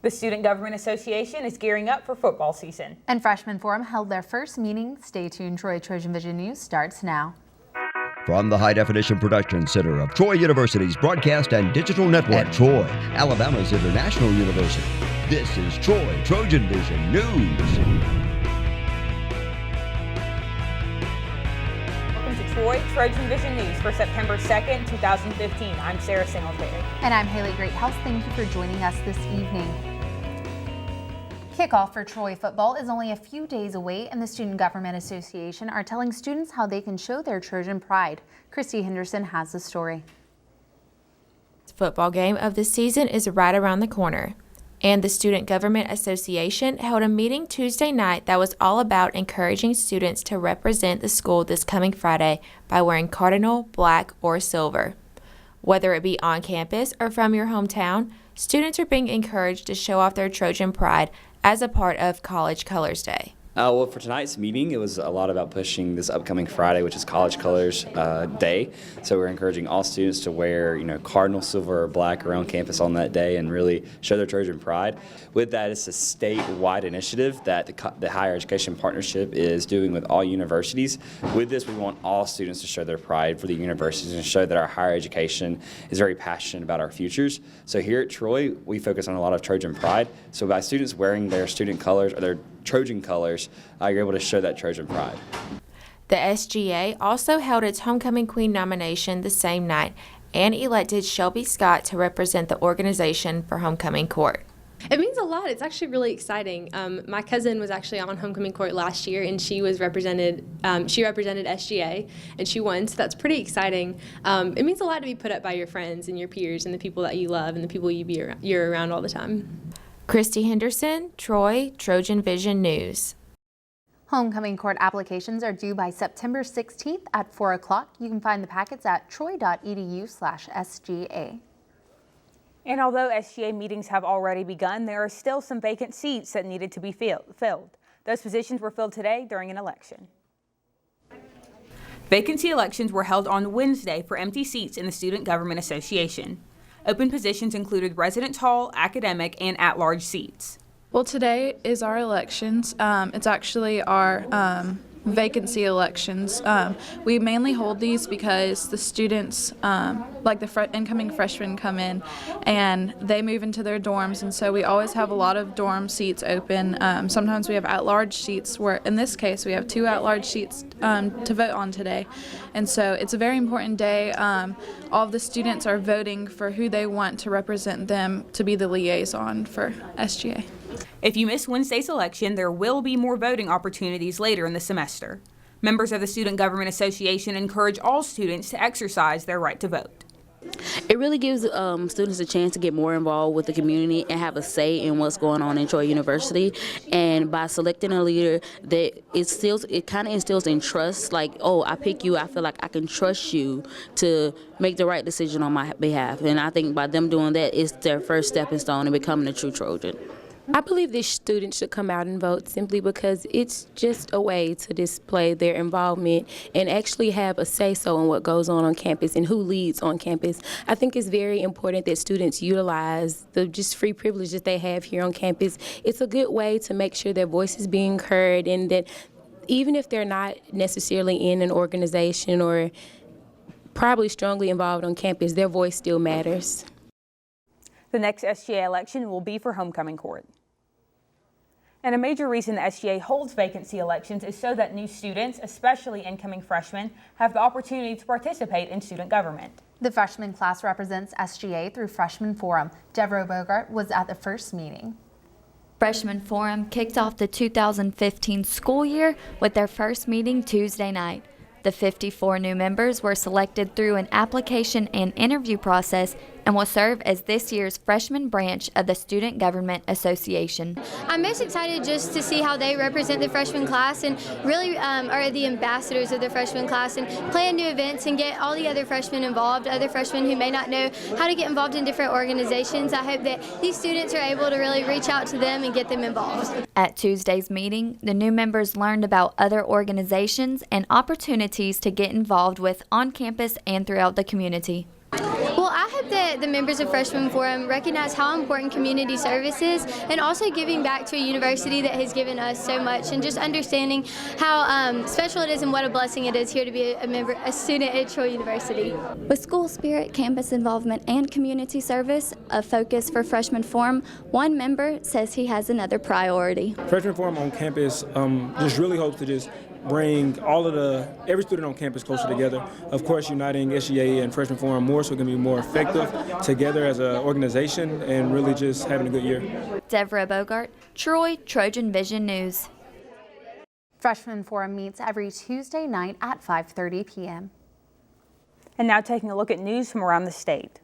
The Student Government Association is gearing up for football season. And Freshman Forum held their first meeting. Stay tuned. Troy TrojanVision News starts now. From the High Definition Production Center of Troy University's Broadcast and Digital Network, Troy, Alabama's International University, this is Troy TrojanVision News. Welcome to Troy TrojanVision News for September 2nd, 2015. I'm Sarah Singletary. And I'm Haley Greathouse. Thank you for joining us this evening. Kickoff for Troy football is only a few days away, and the Student Government Association are telling students how they can show their Trojan pride. Christy Henderson has the story. The football game of the season is right around the corner, and the Student Government Association held a meeting Tuesday night that was all about encouraging students to represent the school this coming Friday by wearing cardinal, black, or silver. Whether it be on campus or from your hometown, students are being encouraged to show off their Trojan pride as a part of College Colors Day. Well, for tonight's meeting, it was a lot about pushing this upcoming Friday, which is College Colors Day. So we're encouraging all students to wear, cardinal, silver, or black around campus on that day and really show their Trojan pride. With that, it's a statewide initiative that the Higher Education Partnership is doing with all universities. With this, we want all students to show their pride for the universities and show that our higher education is very passionate about our futures. So here at Troy, we focus on a lot of Trojan pride. So by students wearing their student colors or their Trojan colors, you're able to show that Trojan pride. The SGA also held its Homecoming Queen nomination the same night and elected Shelby Scott to represent the organization for Homecoming Court. It means a lot. It's actually really exciting. My cousin was actually on Homecoming Court last year, and she represented SGA, and she won, so that's pretty exciting. It means a lot to be put up by your friends and your peers and the people that you love and the people you're around all the time. Christy Henderson, Troy TrojanVision News. Homecoming court applications are due by September 16th at 4 o'clock. You can find the packets at troy.edu/SGA. And although SGA meetings have already begun, there are still some vacant seats that needed to be filled. Those positions were filled today during an election. Vacancy elections were held on Wednesday for empty seats in the Student Government Association. Open positions included residence hall, academic, and at-large seats. Well, today is our elections. It's actually our vacancy elections. We mainly hold these because the students, like the incoming freshmen, come in and they move into their dorms, and so we always have a lot of dorm seats open. Sometimes we have at-large seats, where in this case we have 2 at-large seats to vote on today. And so it's a very important day. All of the students are voting for who they want to represent them to be the liaison for SGA. If you miss Wednesday's election, there will be more voting opportunities later in the semester. Members of the Student Government Association encourage all students to exercise their right to vote. It really gives students a chance to get more involved with the community and have a say in what's going on in Troy University. And by selecting a leader, that it kind of instills in trust. Like, oh, I pick you. I feel like I can trust you to make the right decision on my behalf. And I think by them doing that, it's their first stepping stone in becoming a true Trojan. I believe that students should come out and vote simply because it's just a way to display their involvement and actually have a say-so in what goes on campus and who leads on campus. I think it's very important that students utilize the just free privilege that they have here on campus. It's a good way to make sure their voice is being heard, and that even if they're not necessarily in an organization or probably strongly involved on campus, their voice still matters. The next SGA election will be for Homecoming Court. And a major reason the SGA holds vacancy elections is so that new students, especially incoming freshmen, have the opportunity to participate in student government. The freshman class represents SGA through Freshman Forum. Deborah Bogart was at the first meeting. Freshman Forum kicked off the 2015 school year with their first meeting Tuesday night. The 54 new members were selected through an application and interview process and will serve as this year's freshman branch of the Student Government Association. I'm most excited just to see how they represent the freshman class and really are the ambassadors of the freshman class, and plan new events and get all the other freshmen involved, other freshmen who may not know how to get involved in different organizations. I hope that these students are able to really reach out to them and get them involved. At Tuesday's meeting, the new members learned about other organizations and opportunities to get involved with on campus and throughout the community. Well, I hope that the members of Freshman Forum recognize how important community service is, and also giving back to a university that has given us so much, and just understanding how special it is and what a blessing it is here to be a student at Troy University. With school spirit, campus involvement, and community service a focus for Freshman Forum, one member says he has another priority. Freshman Forum on campus just really hopes to just bring every student on campus closer together. Of course, uniting SGA and Freshman Forum more so it can be more effective together as an organization and really just having a good year. Deborah Bogart, Troy, Trojan Vision News. Freshman Forum meets every Tuesday night at 5:30 p.m. And now taking a look at news from around the state.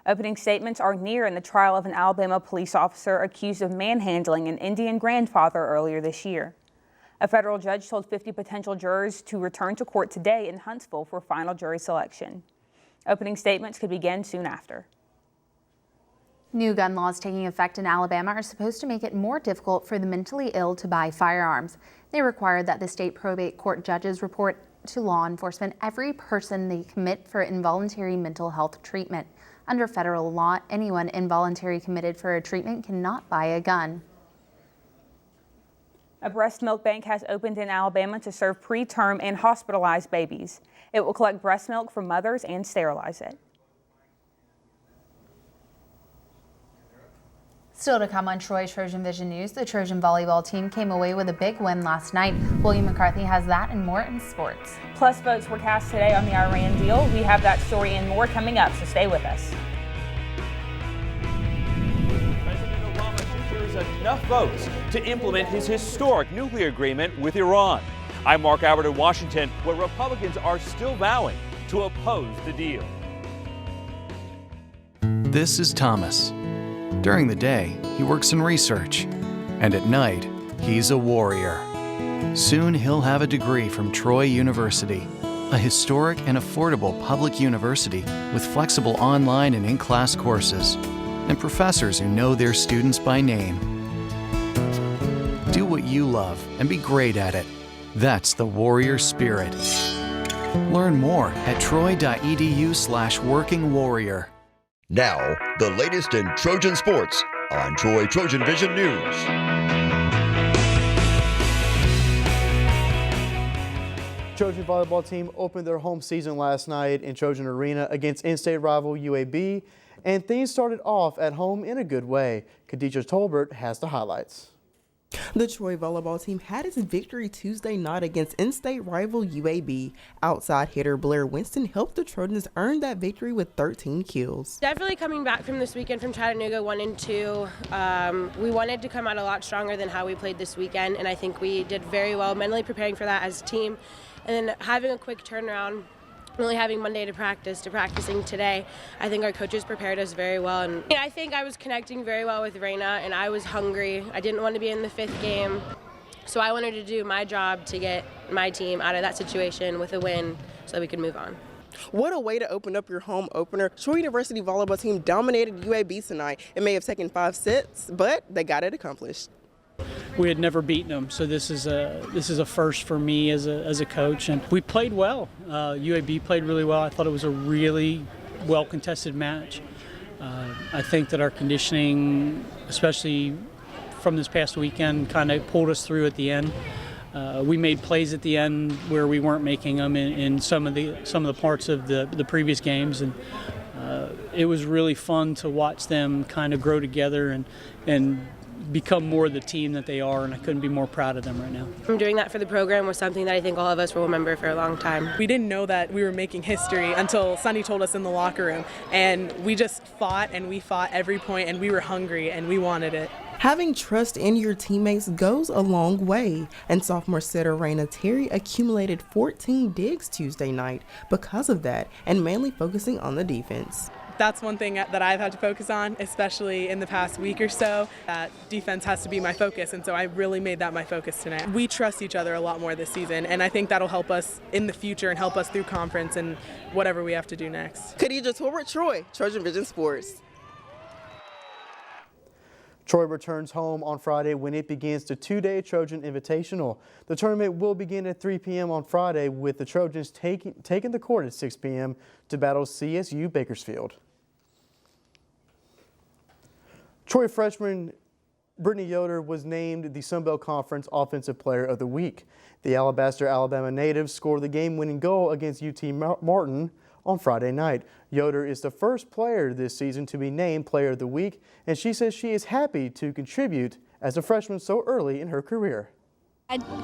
Opening statements are near in the trial of an Alabama police officer accused of manhandling an Indian grandfather earlier this year. A federal judge told 50 potential jurors to return to court today in Huntsville for final jury selection. Opening statements could begin soon after. New gun laws taking effect in Alabama are supposed to make it more difficult for the mentally ill to buy firearms. They require that the state probate court judges report to law enforcement every person they commit for involuntary mental health treatment. Under federal law, anyone involuntarily committed for a treatment cannot buy a gun. A breast milk bank has opened in Alabama to serve preterm and hospitalized babies. It will collect breast milk from mothers and sterilize it. Still to come on Troy's Trojan Vision News, the Trojan volleyball team came away with a big win last night. William McCarthy has that and more in sports. Plus, votes were cast today on the Iran deal. We have that story and more coming up, so stay with us. President Obama secures enough votes to implement his historic nuclear agreement with Iran. I'm Mark Albert in Washington, where Republicans are still vowing to oppose the deal. This is Thomas. During the day, he works in research, and at night, he's a warrior. Soon he'll have a degree from Troy University, a historic and affordable public university with flexible online and in-class courses, and professors who know their students by name. Do what you love and be great at it. That's the warrior spirit. Learn more at troy.edu/workingwarrior. Now, the latest in Trojan sports on Troy Trojan Vision News. Trojan volleyball team opened their home season last night in Trojan Arena against in-state rival UAB, and things started off at home in a good way. Khadijah Tolbert has the highlights. The Troy volleyball team had its victory Tuesday night against in-state rival UAB. Outside hitter Blair Winston helped the Trojans earn that victory with 13 kills. Definitely coming back from this weekend from Chattanooga 1 and 2. We wanted to come out a lot stronger than how we played this weekend, and I think we did very well mentally preparing for that as a team. And then having a quick turnaround, only having Monday to practicing today, I think our coaches prepared us very well. And I think I was connecting very well with Raina, and I was hungry. I didn't want to be in the 5th game, so I wanted to do my job to get my team out of that situation with a win so that we could move on. What a way to open up your home opener. Troy University volleyball team dominated UAB tonight. It may have taken 5 sets, but they got it accomplished. We had never beaten them, so this is a first for me as a coach, and we played well. UAB played really well. I thought it was a really well contested match. I think that our conditioning, especially from this past weekend, kind of pulled us through at the end. We made plays at the end where we weren't making them in some of the parts of the previous games, and it was really fun to watch them kind of grow together and become more the team that they are, and I couldn't be more proud of them right now. Doing that for the program was something that I think all of us will remember for a long time. We didn't know that we were making history until Sunny told us in the locker room, and we just fought, and we fought every point, and we were hungry, and we wanted it. Having trust in your teammates goes a long way, and sophomore setter Raina Terry accumulated 14 digs Tuesday night because of that, and mainly focusing on the defense. That's one thing that I've had to focus on, especially in the past week or so. That defense has to be my focus, and so I really made that my focus tonight. We trust each other a lot more this season, and I think that'll help us in the future and help us through conference and whatever we have to do next. Khadijah Tolbert, Troy, Trojan Vision Sports. Troy returns home on Friday when it begins the 2-day Trojan Invitational. The tournament will begin at 3 p.m. on Friday, with the Trojans taking the court at 6 p.m. to battle CSU Bakersfield. Troy freshman Brittany Yoder was named the Sun Belt Conference Offensive Player of the Week. The Alabaster, Alabama native scored the game-winning goal against UT Martin on Friday night. Yoder is the first player this season to be named Player of the Week, and she says she is happy to contribute as a freshman so early in her career.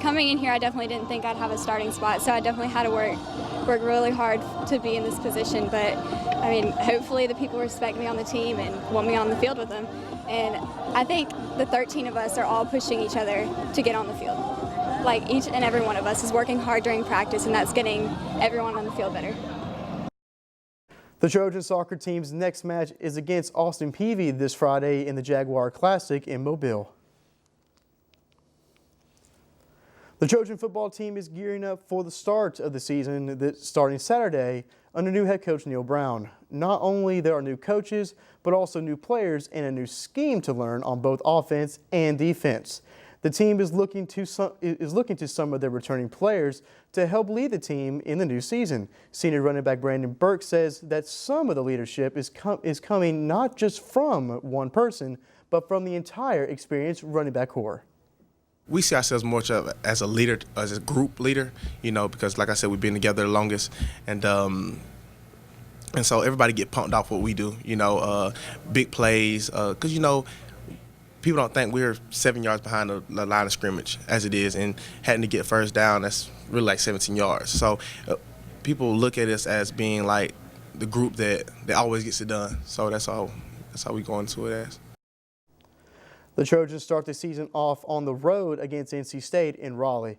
Coming in here, I definitely didn't think I'd have a starting spot, so I definitely had to work really hard to be in this position. But I mean, hopefully the people respect me on the team and want me on the field with them. And I think the 13 of us are all pushing each other to get on the field. Like each and every one of us is working hard during practice, and that's getting everyone on the field better. The Trojan soccer team's next match is against Austin Peavy this Friday in the Jaguar Classic in Mobile. The Trojan football team is gearing up for the start of the season starting Saturday under new head coach Neil Brown. Not only there are new coaches, but also new players and a new scheme to learn on both offense and defense. The team is looking to some of their returning players to help lead the team in the new season. Senior running back Brandon Burke says that some of the leadership is coming not just from one person, but from the entire experienced running back corps. We see ourselves more as a leader, as a group leader, you know, because like I said, we've been together the longest, and so everybody get pumped off what we do, you know, big plays, because, you know, people don't think we're 7 yards behind the line of scrimmage as it is, and having to get first down, that's really like 17 yards. So people look at us as being like the group that always gets it done. So that's how we go into it as. The Trojans start the season off on the road against NC State in Raleigh.